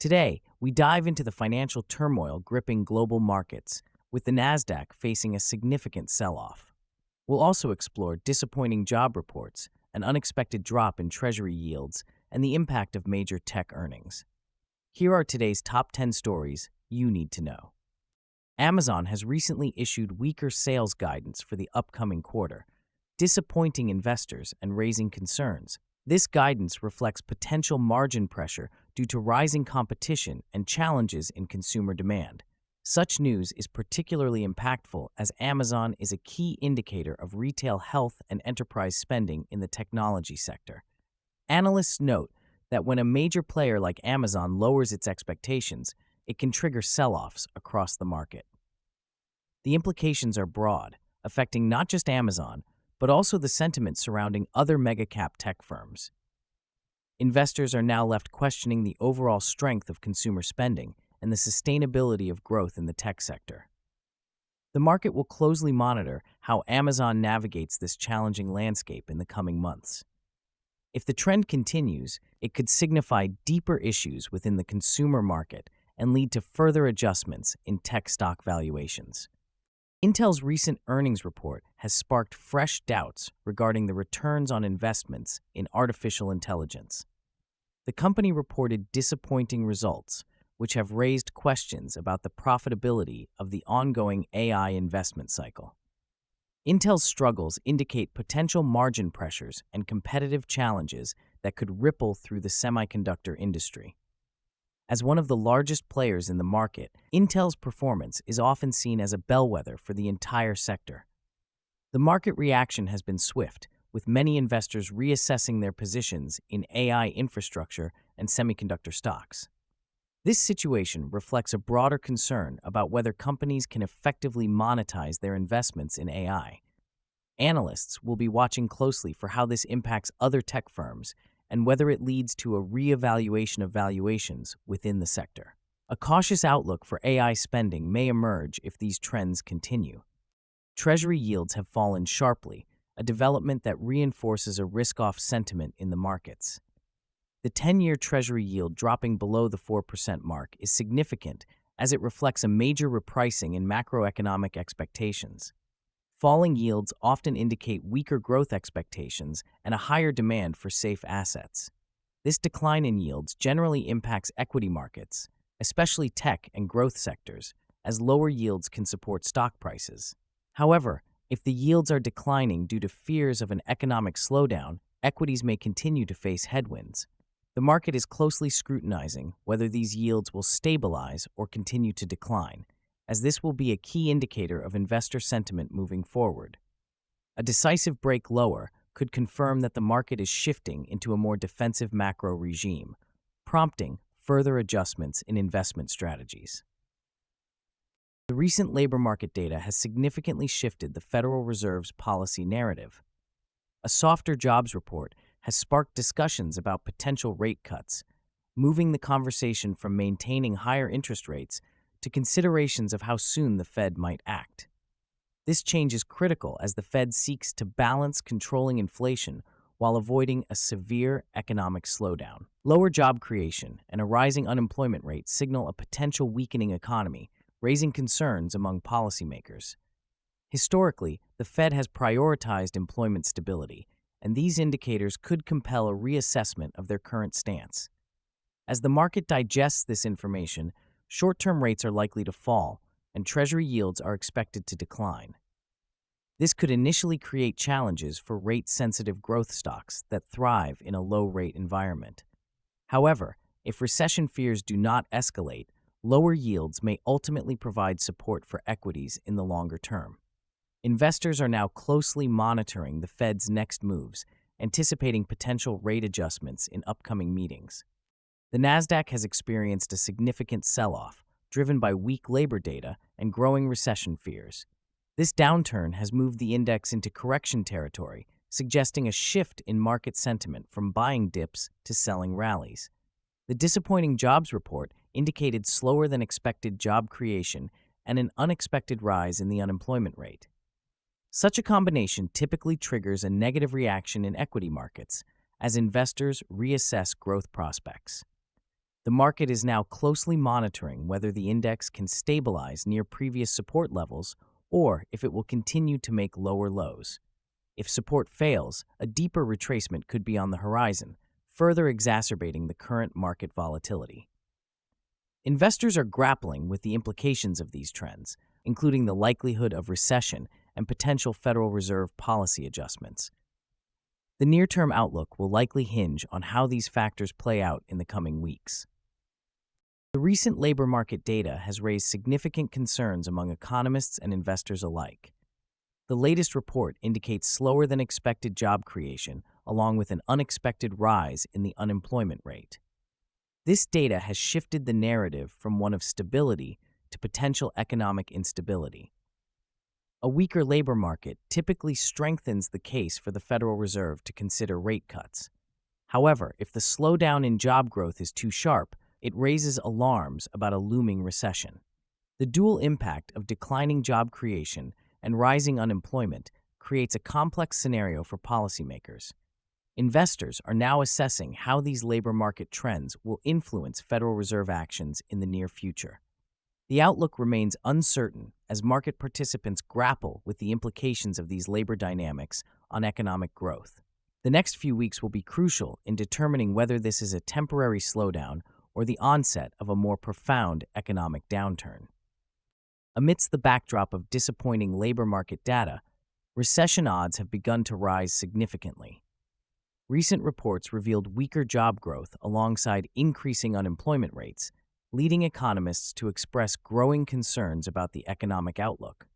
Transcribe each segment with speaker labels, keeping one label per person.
Speaker 1: Today, we dive into the financial turmoil gripping global markets, with the Nasdaq facing a significant sell-off. We'll also explore disappointing job reports, an unexpected drop in Treasury yields, and the impact of major tech earnings. Here are today's top 10 stories you need to know. Amazon has recently issued weaker sales guidance for the upcoming quarter, disappointing investors and raising concerns. This guidance reflects potential margin pressure due to rising competition and challenges in consumer demand. Such news is particularly impactful as Amazon is a key indicator of retail health and enterprise spending in the technology sector. Analysts note that when a major player like Amazon lowers its expectations, it can trigger sell-offs across the market. The implications are broad, affecting not just Amazon, but also the sentiment surrounding other mega-cap tech firms. Investors are now left questioning the overall strength of consumer spending and the sustainability of growth in the tech sector. The market will closely monitor how Amazon navigates this challenging landscape in the coming months. If the trend continues, it could signify deeper issues within the consumer market and lead to further adjustments in tech stock valuations. Intel's recent earnings report has sparked fresh doubts regarding the returns on investments in artificial intelligence. The company reported disappointing results, which have raised questions about the profitability of the ongoing AI investment cycle. Intel's struggles indicate potential margin pressures and competitive challenges that could ripple through the semiconductor industry. As one of the largest players in the market, Intel's performance is often seen as a bellwether for the entire sector. The market reaction has been swift, with many investors reassessing their positions in AI infrastructure and semiconductor stocks. This situation reflects a broader concern about whether companies can effectively monetize their investments in AI. Analysts will be watching closely for how this impacts other tech firms and whether it leads to a reevaluation of valuations within the sector. A cautious outlook for AI spending may emerge if these trends continue. Treasury yields have fallen sharply, a development that reinforces a risk-off sentiment in the markets. The 10-year Treasury yield dropping below the 4% mark is significant as it reflects a major repricing in macroeconomic expectations. Falling yields often indicate weaker growth expectations and a higher demand for safe assets. This decline in yields generally impacts equity markets, especially tech and growth sectors, as lower yields can support stock prices. However, if the yields are declining due to fears of an economic slowdown, equities may continue to face headwinds. The market is closely scrutinizing whether these yields will stabilize or continue to decline, as this will be a key indicator of investor sentiment moving forward. A decisive break lower could confirm that the market is shifting into a more defensive macro regime, prompting further adjustments in investment strategies. The recent labor market data has significantly shifted the Federal Reserve's policy narrative. A softer jobs report has sparked discussions about potential rate cuts, moving the conversation from maintaining higher interest rates to considerations of how soon the Fed might act. This change is critical as the Fed seeks to balance controlling inflation while avoiding a severe economic slowdown. Lower job creation and a rising unemployment rate signal a potential weakening economy, raising concerns among policymakers. Historically, the Fed has prioritized employment stability, and these indicators could compel a reassessment of their current stance. As the market digests this information, short-term rates are likely to fall, and Treasury yields are expected to decline. This could initially create challenges for rate-sensitive growth stocks that thrive in a low-rate environment. However, if recession fears do not escalate, lower yields may ultimately provide support for equities in the longer term. Investors are now closely monitoring the Fed's next moves, anticipating potential rate adjustments in upcoming meetings. The Nasdaq has experienced a significant sell-off, driven by weak labor data and growing recession fears. This downturn has moved the index into correction territory, suggesting a shift in market sentiment from buying dips to selling rallies. The disappointing jobs report indicated slower than expected job creation and an unexpected rise in the unemployment rate. Such a combination typically triggers a negative reaction in equity markets as investors reassess growth prospects. The market is now closely monitoring whether the index can stabilize near previous support levels or if it will continue to make lower lows. If support fails, a deeper retracement could be on the horizon, further exacerbating the current market volatility. Investors are grappling with the implications of these trends, including the likelihood of recession and potential Federal Reserve policy adjustments. The near-term outlook will likely hinge on how these factors play out in the coming weeks. The recent labor market data has raised significant concerns among economists and investors alike. The latest report indicates slower than expected job creation, along with an unexpected rise in the unemployment rate. This data has shifted the narrative from one of stability to potential economic instability. A weaker labor market typically strengthens the case for the Federal Reserve to consider rate cuts. However, if the slowdown in job growth is too sharp, it raises alarms about a looming recession. The dual impact of declining job creation and rising unemployment creates a complex scenario for policymakers. Investors are now assessing how these labor market trends will influence Federal Reserve actions in the near future. The outlook remains uncertain as market participants grapple with the implications of these labor dynamics on economic growth. The next few weeks will be crucial in determining whether this is a temporary slowdown or the onset of a more profound economic downturn. Amidst the backdrop of disappointing labor market data, recession odds have begun to rise significantly. Recent reports revealed weaker job growth alongside increasing unemployment rates, leading economists to express growing concerns about the economic outlook.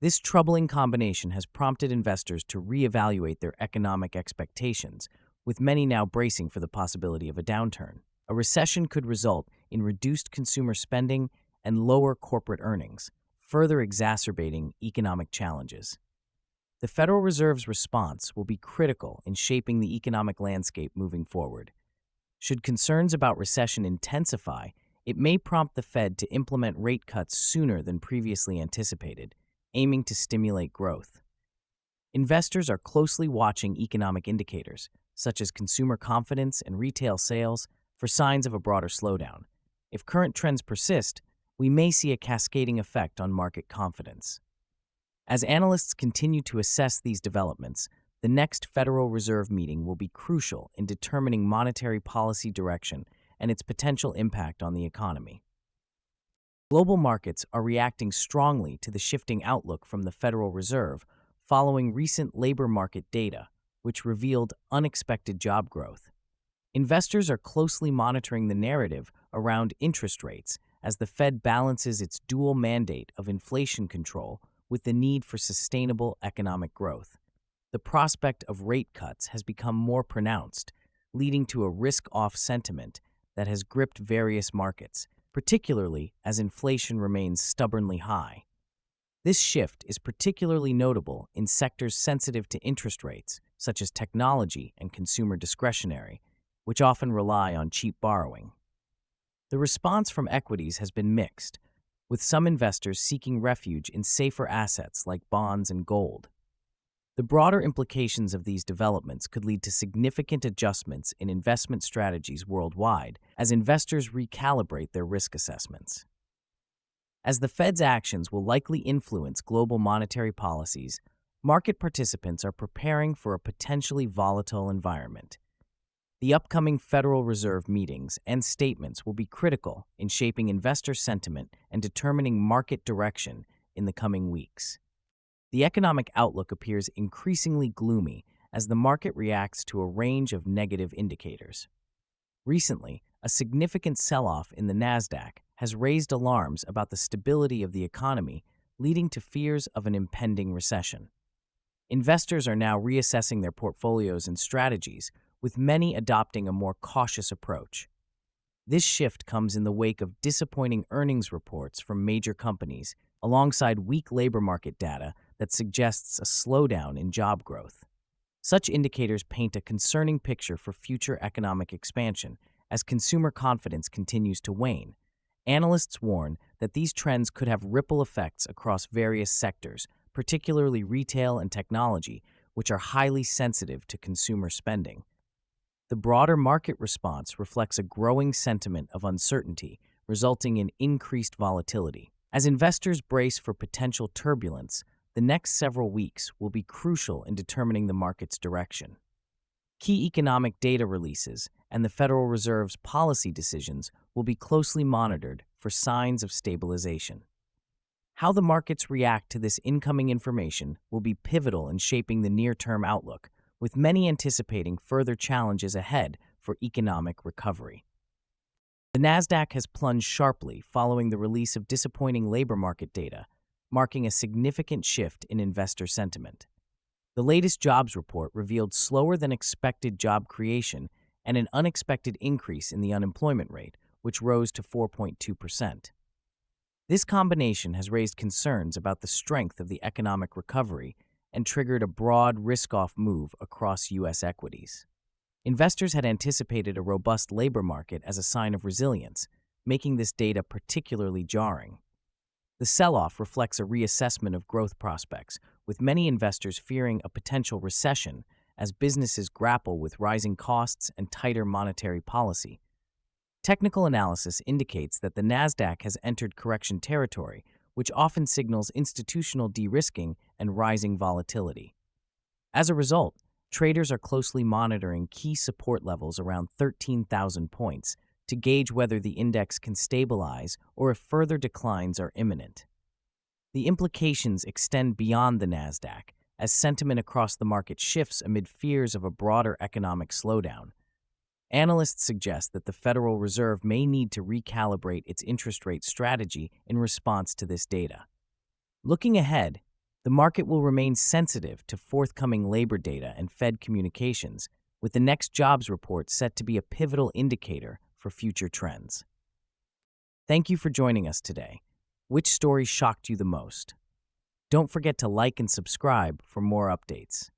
Speaker 1: This troubling combination has prompted investors to reevaluate their economic expectations, with many now bracing for the possibility of a downturn. A recession could result in reduced consumer spending and lower corporate earnings, further exacerbating economic challenges. The Federal Reserve's response will be critical in shaping the economic landscape moving forward. Should concerns about recession intensify, it may prompt the Fed to implement rate cuts sooner than previously anticipated, aiming to stimulate growth. Investors are closely watching economic indicators, such as consumer confidence and retail sales, for signs of a broader slowdown. If current trends persist, we may see a cascading effect on market confidence. As analysts continue to assess these developments, the next Federal Reserve meeting will be crucial in determining monetary policy direction and its potential impact on the economy. Global markets are reacting strongly to the shifting outlook from the Federal Reserve following recent labor market data, which revealed unexpected job growth. Investors are closely monitoring the narrative around interest rates as the Fed balances its dual mandate of inflation control with the need for sustainable economic growth. The prospect of rate cuts has become more pronounced, leading to a risk-off sentiment that has gripped various markets, particularly as inflation remains stubbornly high. This shift is particularly notable in sectors sensitive to interest rates, such as technology and consumer discretionary, which often rely on cheap borrowing. The response from equities has been mixed, with some investors seeking refuge in safer assets like bonds and gold. The broader implications of these developments could lead to significant adjustments in investment strategies worldwide as investors recalibrate their risk assessments. As the Fed's actions will likely influence global monetary policies, market participants are preparing for a potentially volatile environment. The upcoming Federal Reserve meetings and statements will be critical in shaping investor sentiment and determining market direction in the coming weeks. The economic outlook appears increasingly gloomy as the market reacts to a range of negative indicators. Recently, a significant sell-off in the Nasdaq has raised alarms about the stability of the economy, leading to fears of an impending recession. Investors are now reassessing their portfolios and strategies, with many adopting a more cautious approach. This shift comes in the wake of disappointing earnings reports from major companies, alongside weak labor market data that suggests a slowdown in job growth. Such indicators paint a concerning picture for future economic expansion as consumer confidence continues to wane. Analysts warn that these trends could have ripple effects across various sectors, particularly retail and technology, which are highly sensitive to consumer spending. The broader market response reflects a growing sentiment of uncertainty, resulting in increased volatility. As investors brace for potential turbulence, the next several weeks will be crucial in determining the market's direction. Key economic data releases and the Federal Reserve's policy decisions will be closely monitored for signs of stabilization. How the markets react to this incoming information will be pivotal in shaping the near-term outlook, with many anticipating further challenges ahead for economic recovery. The Nasdaq has plunged sharply following the release of disappointing labor market data, marking a significant shift in investor sentiment. The latest jobs report revealed slower than expected job creation and an unexpected increase in the unemployment rate, which rose to 4.2%. This combination has raised concerns about the strength of the economic recovery and triggered a broad risk-off move across U.S. equities. Investors had anticipated a robust labor market as a sign of resilience, making this data particularly jarring. The sell-off reflects a reassessment of growth prospects, with many investors fearing a potential recession as businesses grapple with rising costs and tighter monetary policy. Technical analysis indicates that the Nasdaq has entered correction territory, which often signals institutional de-risking and rising volatility. As a result, traders are closely monitoring key support levels around 13,000 points to gauge whether the index can stabilize or if further declines are imminent. The implications extend beyond the Nasdaq, as sentiment across the market shifts amid fears of a broader economic slowdown. Analysts suggest that the Federal Reserve may need to recalibrate its interest rate strategy in response to this data. Looking ahead, the market will remain sensitive to forthcoming labor data and Fed communications, with the next jobs report set to be a pivotal indicator for future trends. Thank you for joining us today. Which story shocked you the most? Don't forget to like and subscribe for more updates.